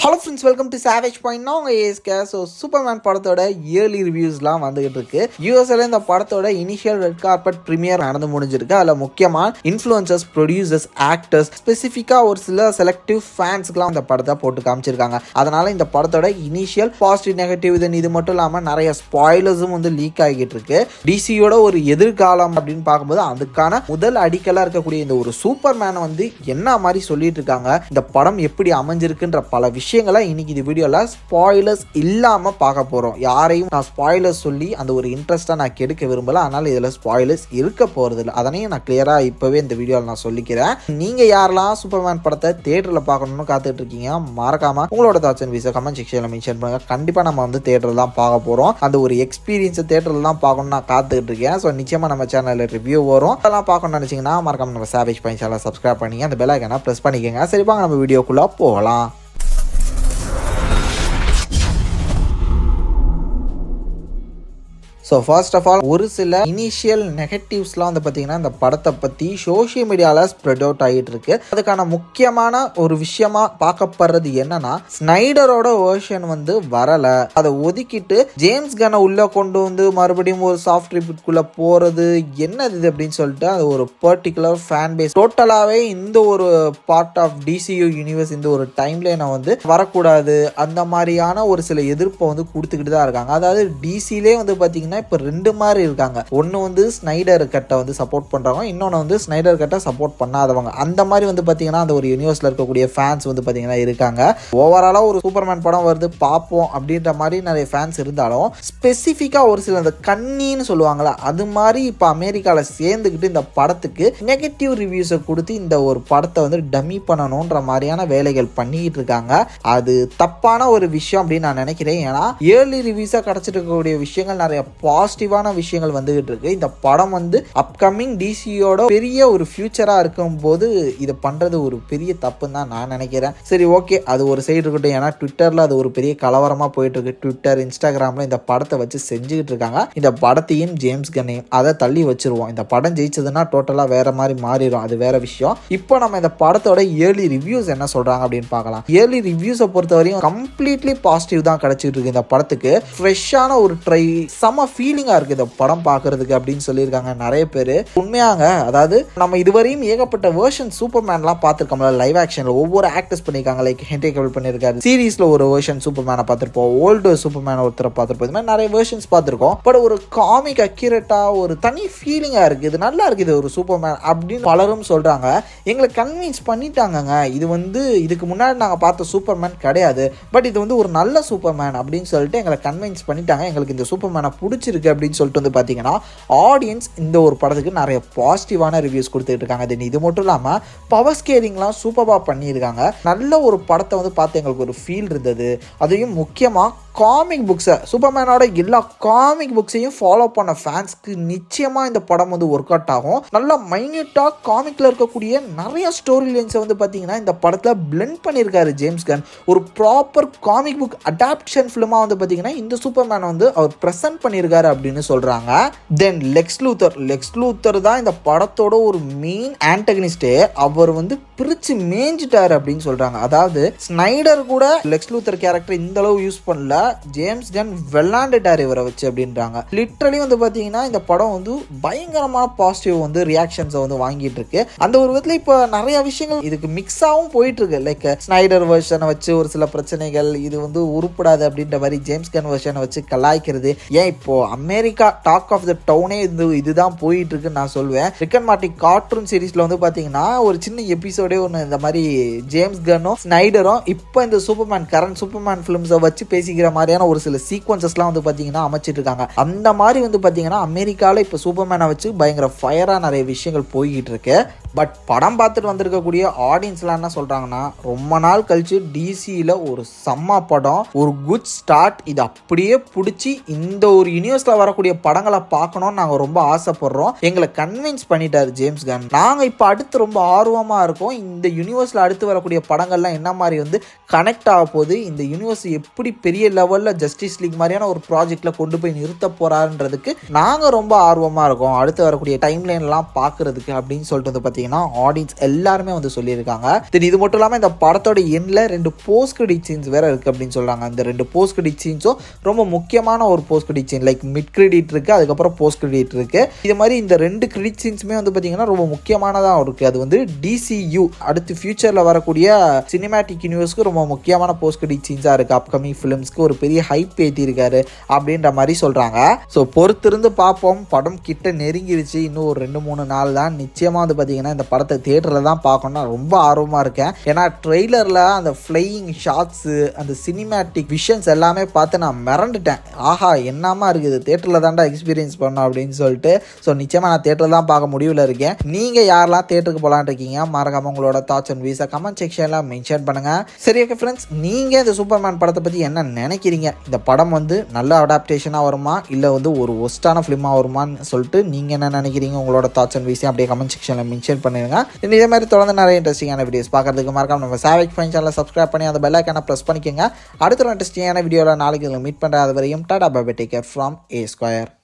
Hello friends, welcome to savage point. நான் உங்கள் ASK. So Superman படத்தோட இயர்லி ரிவ்யூஸ்லாம் வந்துகிட்டு இருக்கு. யூஎஸ்ல இந்த படத்தோட இனிஷியல் ரெட் கார்பெட் ப்ரீமியர் நடந்து முடிஞ்சிருக்கு. அதில் முக்கியமாக இன்ஃப்ளூயன்சர்ஸ், ப்ரொடியூசர்ஸ், ஆக்டர்ஸ், ஸ்பெசிஃபிக்காக ஒரு சில செலக்டிவ் ஃபேன்ஸ்க்குலாம் இந்த படத்தை போட்டு காமிச்சிருக்காங்க. அதனால் இந்த படத்தோட இனிஷியல் பாசிட்டிவ், நெகட்டிவ் இது மட்டும் இல்லாமல் நிறைய ஸ்பாய்லர்ஸும் வந்து லீக் ஆகிட்டு இருக்கு. டிசியோட ஒரு எதிர்காலம் அப்படின்னு பார்க்கும்போது அதுக்கான முதல் அடிக்கலாக இருக்கக்கூடிய இந்த ஒரு சூப்பர்மேனை வந்து என்ன மாதிரி சொல்லிட்டு இருக்காங்க, இந்த படம் எப்படி அமைஞ்சிருக்குன்ற பல விஷயங்களை இன்னைக்கு இந்த வீடியோவில் ஸ்பாய்லர்ஸ் இல்லாமல் பார்க்க போகிறோம். யாரையும் நான் ஸ்பாய்லர்ஸ் சொல்லி அந்த ஒரு இன்ட்ரெஸ்ட்டாக நான் கெடுக்க விரும்பல. அதனால் இதில் ஸ்பாய்லர்ஸ் இருக்க போகிறது இல்லை. அதனையும் நான் கிளியராக இப்போவே இந்த வீடியோவில் நான் சொல்லிக்கிறேன். நீங்கள் யாரெல்லாம் சூப்பர்மேன் படத்தை தியேட்டரில் பார்க்கணும்னு காத்துட்டு இருக்கீங்க, மறக்காம உங்களோட தாட்ஸ் அண்ட் வியூஸை கமெண்ட் செக்ஷனில் மென்ஷன் பண்ணுங்க. கண்டிப்பாக நம்ம வந்து தியேட்டரில் தான் பார்க்க போகிறோம். அந்த ஒரு எக்ஸ்பீரியன்ஸை தியேட்டரில் தான் பார்க்கணும்னு நான் காத்துக்கிட்டு இருக்கேன். ஸோ நிச்சயமாக நம்ம சேனலில் ரிவ்யூ வரும். அதெல்லாம் பார்க்கணும்னு நினச்சிங்கன்னா மறக்காம நம்ம சாவேஜ் பாயிண்ட் சேனலை சப்ஸ்கிரைப் பண்ணி அந்த பெல் ஐகானை ப்ரெஸ் பண்ணிக்கோங்க. சரிப்பாங்க, நம்ம வீடியோக்குள்ளே போகலாம். ஸோ ஃபர்ஸ்ட் ஆஃப் ஆல் ஒரு சில இனிஷியல் நெகட்டிவ்ஸ்லாம் வந்து பார்த்தீங்கன்னா இந்த படத்தை பற்றி சோஷியல் மீடியாவில் ஸ்ப்ரெட் அவுட் ஆகிட்டு இருக்கு. அதுக்கான முக்கியமான ஒரு விஷயமா பார்க்கப்படுறது என்னன்னா, ஸ்னைடரோட வேர்ஷன் வந்து வரலை, அதை ஒதுக்கிட்டு ஜேம்ஸ் கன்னை உள்ள கொண்டு வந்து மறுபடியும் ஒரு சாஃப்ட் ரிப்பீட்குள்ளே போகிறது என்னது இது அப்படின்னு சொல்லிட்டு அது ஒரு பர்டிகுலர் ஃபேன் பேஸ் டோட்டலாகவே இந்த ஒரு பார்ட் ஆஃப் டிசியூ யூனிவர்ஸ் இந்த ஒரு டைம் லைனை வந்து வரக்கூடாது அந்த மாதிரியான ஒரு சில எதிர்ப்பை வந்து கொடுத்துக்கிட்டு தான் இருக்காங்க. அதாவது டிசிலே வந்து பார்த்தீங்கன்னா இப்போ ரெண்டு மாதிரி இருக்காங்க. ஒன்று வந்து ஸ்னைடர் கட்டை வந்து சப்போர்ட் பண்ணுறவங்க, இன்னொன்று வந்து ஸ்னைடர் கட்டை சப்போர்ட் பண்ணாதவங்க. அந்த மாதிரி வந்து பார்த்தீங்கன்னா அந்த ஒரு யூனிவர்ஸில் இருக்கக்கூடிய ஃபேன்ஸ் வந்து பார்த்தீங்கன்னா இருக்காங்க. ஓவராலாக ஒரு சூப்பர்மேன் படம் வருது பார்ப்போம் அப்படின்ற மாதிரி நிறைய ஃபேன்ஸ் இருந்தாலும் ஸ்பெசிஃபிக்காக ஒரு சில அந்த கண்ணின்னு சொல்லுவாங்களா, அது மாதிரி இப்போ அமெரிக்காவில் சேர்ந்துக்கிட்டு இந்த படத்துக்கு நெகட்டிவ் ரிவ்யூஸை கொடுத்து இந்த ஒரு படத்தை வந்து டம்மி பண்ணணுன்ற மாதிரியான வேலைகள் பண்ணிக்கிட்டு இருக்காங்க. அது தப்பான ஒரு விஷயம் அப்படின்னு நான் நினைக்கிறேன். ஏன்னா இயர்லி ரிவ்யூஸாக கிடச்சிட்டு இருக்கக்கூடிய விஷயங்கள் நிறைய பாசிட்டிவான விஷயங்கள் வந்துகிட்டு இருக்கு. இந்த படம் வந்து அப்கமிங் டிசியோட பெரிய ஒரு ஃபியூச்சரா இருக்கும் போது இதை பண்றது ஒரு பெரிய தப்புன்னு தான் நான் நினைக்கிறேன். சரி, ஓகே, அது ஒரு சைடு இருக்கட்டும். ஏன்னா ட்விட்டர்ல அது ஒரு பெரிய கலவரமா போயிட்டு இருக்கு. ட்விட்டர், இன்ஸ்டாகிராம்ல இந்த படத்தை வச்சு செஞ்சுக்கிட்டு இருக்காங்க. இந்த படத்தையும் ஜேம்ஸ் கன்னையும் அதை தள்ளி வச்சிருவோம். இந்த படம் ஜெயிச்சதுன்னா டோட்டலா வேற மாதிரி மாறிடும், அது வேற விஷயம். இப்போ நம்ம இந்த படத்தோட இயர்லி ரிவ்யூஸ் என்ன சொல்றாங்க அப்படின்னு பார்க்கலாம். இயர்லி ரிவ்யூஸை பொறுத்தவரையும் கம்ப்ளீட்லி பாசிட்டிவ் தான் கிடைச்சிட்டு இருக்கு. இந்த படத்துக்கு ஃப்ரெஷ்ஷான ஒரு ட்ரை, சம ஃபீலிங்கா இருக்கு இந்த படம் பார்க்கறதுக்கு அப்படின்னு சொல்லியிருக்காங்க நிறைய பேர். உண்மையாங்க, அதாவது நம்ம இதுவரையும் ஏகப்பட்ட வெர்ஷன் சூப்பர்மேன்லாம் பார்த்துருக்கோம்ல, லைவ் ஆக்ஷன்ல ஒவ்வொரு ஆக்டர்ஸ் பண்ணியிருக்காங்க. லைக் ஹென்ரி கேவில் பண்ணியிருக்காரு, சீரீஸ்ல ஒரு வெர்ஷன் சூப்பர்மேனை பார்த்துருப்போம், ஓல்டு சூப்பர்மேன் ஒருத்தரை பார்த்துருப்போம். இது மாதிரி நிறைய வெர்ஷன்ஸ் பார்த்துருக்கோம். பட் ஒரு காமிக் அக்யூரேட்டா ஒரு தனி ஃபீலிங்கா இருக்கு, இது நல்லா இருக்கு, இது ஒரு சூப்பர்மேன் அப்படின்னு பலரும் சொல்றாங்க. எங்களை கன்வின்ஸ் பண்ணிட்டாங்க. இது வந்து இதுக்கு முன்னாடி நாங்கள் பார்த்த சூப்பர்மேன் கிடையாது, பட் இது வந்து ஒரு நல்ல சூப்பர்மேன் அப்படின்னு சொல்லிட்டு எங்களை கன்வின்ஸ் பண்ணிட்டாங்க. எங்களுக்கு இந்த சூப்பர்மேனை பிடிச்சிருக்கு அப்படின்னு சொல்லிட்டு வந்து பார்த்தீங்கன்னா ஆடியன்ஸ் இந்த ஒரு படத்துக்கு நிறைய பாசிட்டிவான ரிவ்யூஸ் கொடுத்துட்டு இருக்காங்க. இது மட்டும் இல்லாமல் பவர் ஸ்கேலிங்லாம் சூப்பராக பண்ணியிருக்காங்க. நல்ல ஒரு படத்தை வந்து பார்த்து எங்களுக்கு ஒரு ஃபீல் இருந்தது. அதையும் முக்கியமாக காமிக் புக்ஸை, சூப்பர்மேனோட எல்லா காமிக் புக்ஸையும் ஃபாலோ பண்ண ஃபேன்ஸ்க்கு நிச்சயமாக இந்த படம் வந்து ஒர்க் அவுட் ஆகும். நல்லா மைன்யூட்டாக காமிக்கில் இருக்கக்கூடிய நிறைய ஸ்டோரி லைன்ஸை வந்து பார்த்தீங்கன்னா இந்த படத்தில் பிளெண்ட் பண்ணியிருக்காரு ஜேம்ஸ் கன். ஒரு ப்ராப்பர் காமிக் புக் அடாப்ஷன் ஃபிலிமாக வந்து பார்த்தீங்கன்னா இந்த சூப்பர்மேனை வந்து அவர் ப்ரெசென்ட் பண்ணியிருக்காரு அப்படின்னு சொல்கிறாங்க. தென் லெக்ஸ் லூத்தர் தான் இந்த படத்தோட ஒரு மெயின் ஆன்டகனிஸ்டே. அவர் வந்து பிரித்து மேய்ஞ்சிட்டாரு அப்படின்னு சொல்கிறாங்க. அதாவது ஸ்னைடர் கூட லெக்ஸ் லூத்தர் கேரக்டர் இந்த அளவு யூஸ் பண்ணல, ஜேம்ஸ் கன் விளாண்டுட்டார் இவரை வச்சு அப்படின்றாங்க. லிட்டரலி வந்து பார்த்தீங்கன்னா இந்த படம் வந்து பயங்கரமான பாசிட்டிவ் வந்து ரியாக்ஷன்ஸை வந்து வாங்கிட்டு இருக்கு. அந்த ஒரு விதத்தில் இப்போ நிறைய விஷயங்கள் இதுக்கு மிக்ஸாகவும் போயிட்டு இருக்கு. லைக் ஸ்னைடர் வெர்ஷனை வச்சு ஒரு சில பிரச்சனைகள், இது வந்து உருப்படாது அப்படின்ற மாதிரி ஜேம்ஸ் கன் வெர்ஷனை வச்சு கலாய்க்கிறது. ஏன் இப்போ அமெரிக்கா டாக் ஆஃப் த டவுனே இதுதான் போயிட்டு இருக்குன்னு நான் சொல்லுவேன். ரிக் அண்ட் மார்ட்டி கார்ட்டூன் சீரீஸ்ல வந்து பார்த்தீங்கன்னா ஒரு சின்ன எபிசோடே ஒன்று இந்த மாதிரி ஜேம்ஸ் கன்னும் ஸ்னைடரும் இப்போ இந்த சூப்பர்மேன் கரண்ட் சூப்பர்மேன் ஃபிலிம்ஸை வச்சு பேசிக்கிற மாதிரியான ஒரு சில சீக்வன்சஸ்லாம் வந்து பார்த்தீங்கன்னா அமைச்சிட்டு இருக்காங்க. அந்த மாதிரி வந்து பார்த்தீங்கன்னா அமெரிக்காவில் இப்போ சூப்பர்மேனை வச்சு பயங்கர ஃபயராக நிறைய விஷயங்கள் போய்கிட்டு இருக்கு. பட் படம் பார்த்துட்டு வந்திருக்கக்கூடிய ஆடியன்ஸ்லாம் என்ன சொல்கிறாங்கன்னா, ரொம்ப நாள் கழிச்சு டிசியில் ஒரு செம்ம படம், ஒரு குட் ஸ்டார்ட், இது அப்படியே பிடிச்சி இந்த ஒரு யூனிவர்ஸில் வரக்கூடிய படங்களை பார்க்கணும்னு நாங்கள் ரொம்ப ஆசைப்படுறோம். எங்களை கன்வின்ஸ் பண்ணிட்டார் ஜேம்ஸ் கன். நாங்கள் இப்போ அடுத்து ரொம்ப ஆர்வமாக இருக்கோம். இந்த யூனிவர்ஸில் அடுத்து வரக்கூடிய படங்கள்லாம் என்ன மாதிரி வந்து கனெக்ட் ஆக போகுது, இந்த யூனிவர்ஸ் எப்படி பெரிய லெவலில் ஜஸ்டிஸ் லீக் மாதிரியான ஒரு ப்ராஜெக்டில் கொண்டு போய் நிறுத்த போகிறாருன்றதுக்கு நாங்கள் ரொம்ப ஆர்வமாக இருக்கோம். அடுத்து வரக்கூடிய டைம்லைன்லாம் பார்க்குறதுக்கு அப்படின்னு சொல்லிட்டு வந்து பார்த்தீங்கன்னா ஆடியன்ஸ் எல்லாருமே வந்து சொல்லியிருக்காங்க. தென் இது மட்டும் இல்லாமல் இந்த படத்தோட எண்ணில் 2 போஸ்ட் கிரெடிட் சீன்ஸ் வேறு இருக்குது அப்படின்னு சொல்கிறாங்க. அந்த 2 போஸ்ட் கிரெடிட் சீன்ஸும் ரொம்ப முக்கியமான ஒரு post credit scene, like mid credit இருக்குது, அதுக்கப்புறம் போஸ்ட் கிரெடிட் இருக்குது. இது மாதிரி இந்த 2 கிரெடிட் சீன்ஸுமே வந்து பார்த்தீங்கன்னா ரொம்ப முக்கியமானதாக இருக்குது. அது வந்து DCU அடுத்து ஃபியூச்சரில் வரக்கூடிய சினிமேட்டிக் யூனிவர்ஸ்க்கு ரொம்ப முக்கியமான போஸ்ட் கிரெடிட் சீன்ஸாக இருக்குது. அப்கமிங் ஃபிலிம்ஸ்க்கு ஒரு பெரிய ஹைப் ஏற்றிருக்காரு அப்படின்ற மாதிரி சொல்கிறாங்க. ஸோ பொறுத்திருந்து பார்ப்போம். படம் கிட்ட நெருங்கிருச்சு, இன்னும் ஒரு 2-3 நாள் தான். நிச்சயமாக வந்து பார்த்தீங்கன்னா இந்த படத்தை தியேட்டரில் தான் பார்க்கணும்னா ரொம்ப ஆர்வமாக இருக்கேன். ஏன்னா ட்ரெய்லரில் அந்த ஃப்ளையிங் ஷாட்ஸு, அந்த சினிமேட்டிக் விஷன்ஸ் எல்லாமே பார்த்து நான் மிரண்டுட்டேன். ஆஹா என்னமா இருக்குது, தியேட்டரில் தான்டா எக்ஸ்பீரியன்ஸ் பண்ணோம் அப்படின்னு சொல்லிட்டு. ஸோ நிச்சயமாக நான் தியேட்டரில் தான் பார்க்க முடிவில் இருக்கேன். நீங்கள் யாரெல்லாம் தியேட்டருக்கு போகலான்னு இருக்கீங்க, மறக்காம உங்களோட தாட்ஸ் அண்ட் வியூஸை கமெண்ட் செக்ஷனில் மென்ஷன் பண்ணுங்கள். சரி ஓகே ஃப்ரெண்ட்ஸ், நீங்கள் இந்த சூப்பர்மேன் படத்தை பற்றி என்ன நினைக்கிறீங்க? இந்த படம் வந்து நல்ல அடாப்டேஷனாக வருமா, இல்லை வந்து ஒரு ஒஸ்டான ஃபிலிமாக வருமானு சொல்லிட்டு நீங்கள் என்ன நினைக்கிறீங்க? உங்களோட தாட்ஸ் அண்ட் வியூஸையும் அப்படியே கமெண்ட் செக்ஷனில் மென்ஷன் பண்ணிடுங்க. இதே மாதிரி தொடர்ந்து நிறைய இன்ட்ரெஸ்டிங்கான வீடியோஸ் பார்க்கறதுக்கு மறக்காம நம்ம சாவேஜ் ஃபைன் சேனலை சப்ஸ்கிரைப் பண்ணி அந்த பெல் ஐக்கானை ப்ரெஸ் பண்ணிக்கோங்க. அடுத்த ஒரு இன்ட்ரெஸ்டிங்கான வீடியோவில் நாளைக்கு மீட் பண்ணுற அது வரையும் tata bye bye, take care from A Square.